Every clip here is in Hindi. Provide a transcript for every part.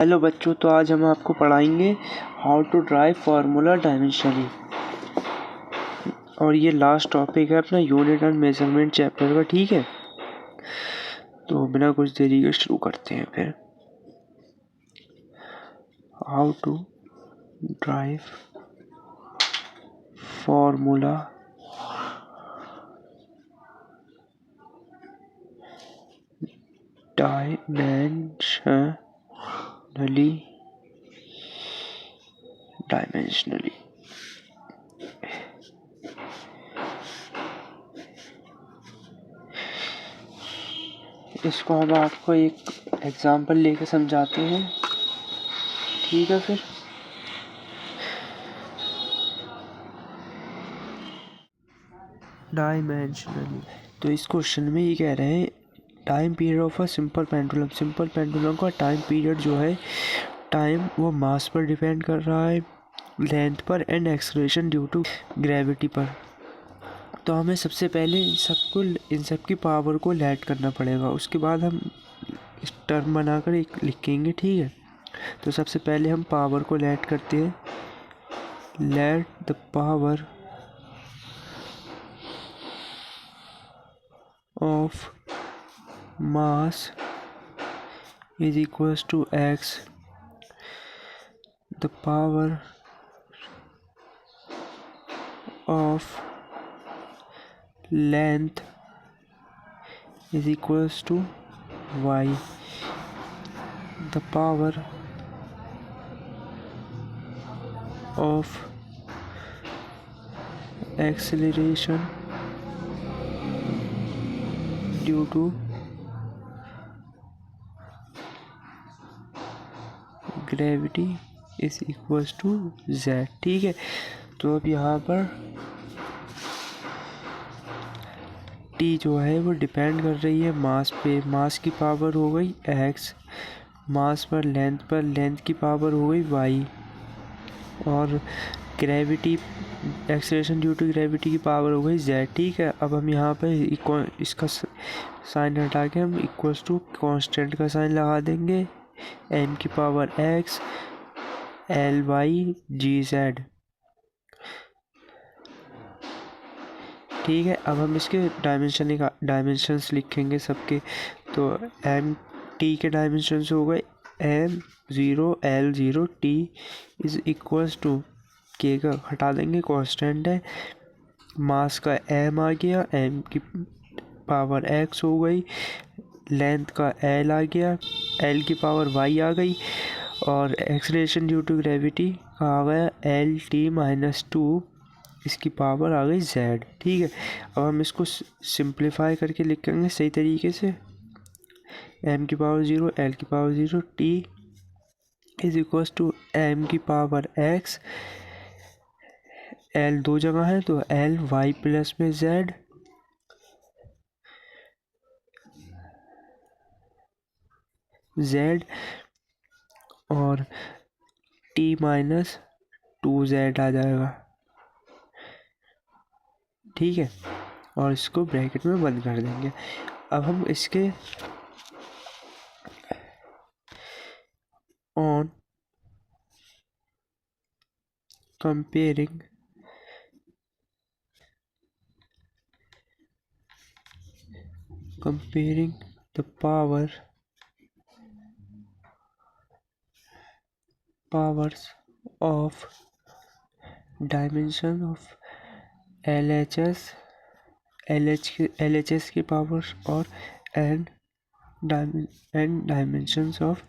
हेलो बच्चों, तो आज हम आपको पढ़ाएंगे how to derive formula dimensionally. और ये लास्ट टॉपिक है अपना यूनिट एंड मेजरमेंट चैप्टर का। ठीक है, तो बिना कुछ देरी के शुरू करते हैं फिर। How to derive formula dimensionally. इसको हम आपको एक एग्जांपल लेके समझाते हैं। ठीक है, फिर डायमेंशनली। तो इस क्वेश्चन में ये कह रहे हैं time period of a simple pendulum. Simple pendulum का टाइम पीरियड जो है, टाइम वो मास पर डिपेंड कर रहा है, लेंथ पर, and acceleration due to gravity पर। तो हमें सबसे पहले इन सब की पावर को लेट करना पड़ेगा, उसके बाद हम इस टर्म बनाकर एक लिखेंगे। ठीक है, तो सबसे पहले हम पावर को लेट करते हैं। Let the power of mass is equals to x. The power of length is equals to y. The power of acceleration due to gravity is equals to z। ठीक है, तो अब यहाँ पर t जो है वो डिपेंड कर रही है मास पे। मास की पावर हो गई x, मास पर लेंथ की पावर हो गई y, और gravity acceleration due to gravity की पावर हो गई z। ठीक है, अब हम यहाँ पर इसका साइन हटा के हम इक्वल्स टू कांस्टेंट का साइन लगा देंगे। m की पावर x एल वाई जी जेड। ठीक है, अब हम इसके डायमेंशंस लिखेंगे सबके। तो एम टी के डायमेंशंस हो गए m0 l0 t is equals to के का हटा देंगे, कांस्टेंट है। मास का m आ गया, m की पावर x हो गई, लेंथ का l आ गया, l की पावर y आ गई, और एक्सेलरेशन ड्यू टू ग्रेविटी का आ गया एल टी माइनस 2, इसकी पावर आ गई z। ठीक है, अब हम इसको सिंप्लीफाई करके लिखेंगे सही तरीके से। m की पावर 0 l की power 0 t is equals to m की पावर x, l दो जगह है तो l y प्लस में z और t माइनस 2z आ जाएगा। ठीक है, और इसको ब्रैकेट में बंद कर देंगे। अब हम इसके on comparing the powers of dimension of LHS की पावर्स और and dimensions of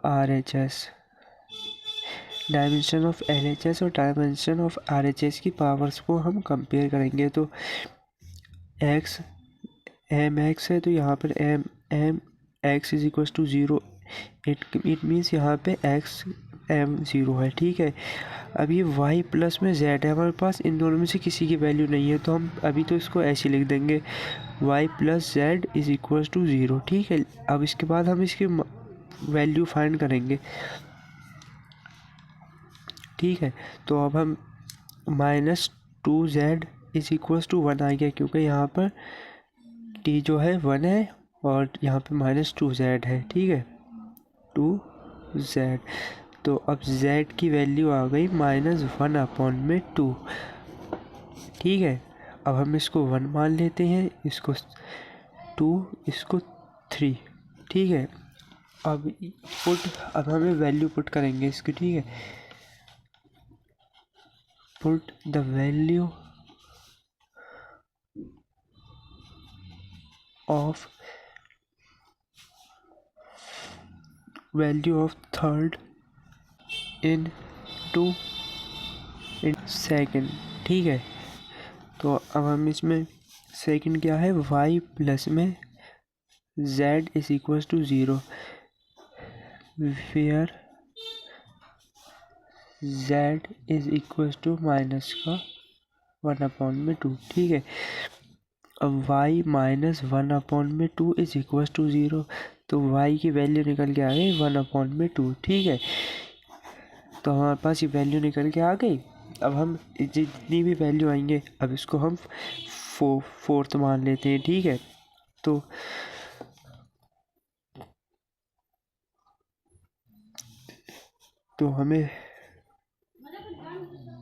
RHS। Dimension of LHS और डायमेंशन ऑफ RHS की पावर्स को हम कंपेयर करेंगे। तो x mx है, तो यहाँ पर m x is equal to 0। It means यहाँ पे x m0 है। ठीक है, अब ये y प्लस में z है हमारे पास, इन दोनों में से किसी की वैल्यू नहीं है, तो हम अभी तो इसको ऐसे लिख देंगे y plus z is equal to 0। ठीक है, अब इसके बाद हम इसकी वैल्यू फाइंड करेंगे। ठीक है, तो अब हम -2z इज इक्वल टू 1 आ गया, क्योंकि यहाँ पर t जो है 1 है और यहाँ पे -2z है। ठीक है, 2 z। तो अब z की वैल्यू आ गई -1/2। ठीक है, अब हम इसको 1 मान लेते हैं, इसको 2, इसको 3। ठीक है, अब हमें वैल्यू पुट करेंगे इसकी। ठीक है, put the value of third in second. ठीक है, तो अब हम इसमें सेकंड क्या है, y प्लस में z is equal to 0 where z is equal to -1/2। ठीक है, अब y -1/2 इज इक्वल टू 0, तो y की वैल्यू निकल के आ गई 1/2। ठीक है, तो हमारे पास ये वैल्यू निकल के आ गई। अब हम जितनी भी वैल्यू आएंगे, अब इसको हम फोर्थ मान लेते हैं। ठीक है, तो हमें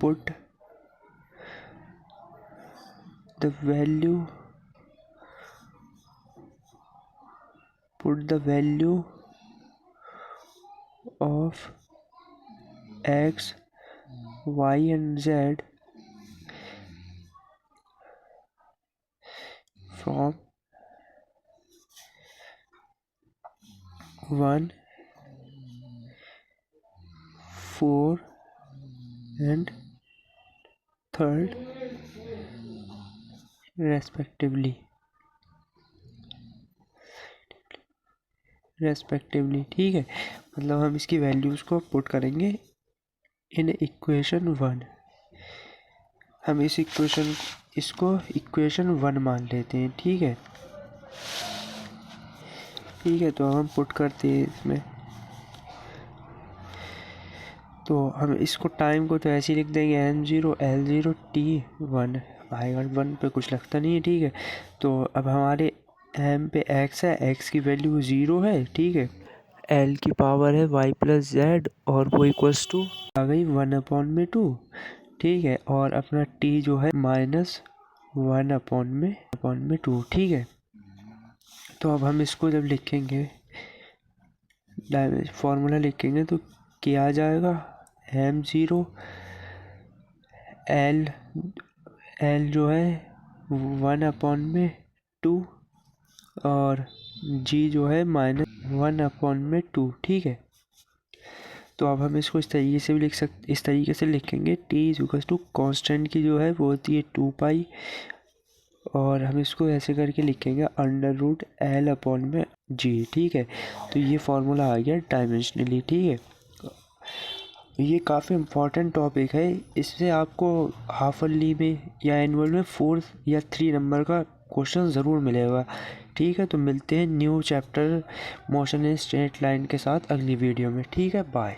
put the value of x, y and z from 1, 4 and 3rd respectively। ठीक है, मतलब हम इसकी वैल्यूज़ को पुट करेंगे इन इक्वेशन 1। हम इसको इक्वेशन 1 मान लेते हैं। ठीक है, तो हम पुट करते हैं इसमें। तो हम इसको टाइम को तो ऐसे ही लिख देंगे m0 l0 t1 आएगा, 1 पे कुछ लगता नहीं है। ठीक है, तो अब हमारे m पे x है, x की वैल्यू 0 है। ठीक है, l की पावर है y प्लस z और वो इक्वल्स टू आ गई 1/2। ठीक है, और अपना t जो है -1/2। ठीक है, तो अब हम इसको जब लिखेंगे, फॉर्मूला लिखेंगे, तो क्या आ जाएगा, m0 l जो है 1/2 और g जो है -1/2। ठीक है, तो अब हम इसको इस तरीके से भी इस तरीके से लिखेंगे, t इक्वल टू कॉन्स्टेंट की जो है वो होती है 2π, और हम इसको ऐसे करके लिखेंगे √L/g। ठीक है, तो ये फॉर्मूला आ गया डायमेंशनली। ठीक है, ये काफ़ी इम्पॉर्टेंट टॉपिक है, इससे आपको हाफ ईयरली में या एनुअल में 4 या 3 नंबर का क्वेश्चन ज़रूर मिलेगा। ठीक है, तो मिलते हैं new chapter motion in straight line के साथ अगली वीडियो में। ठीक है, बाय।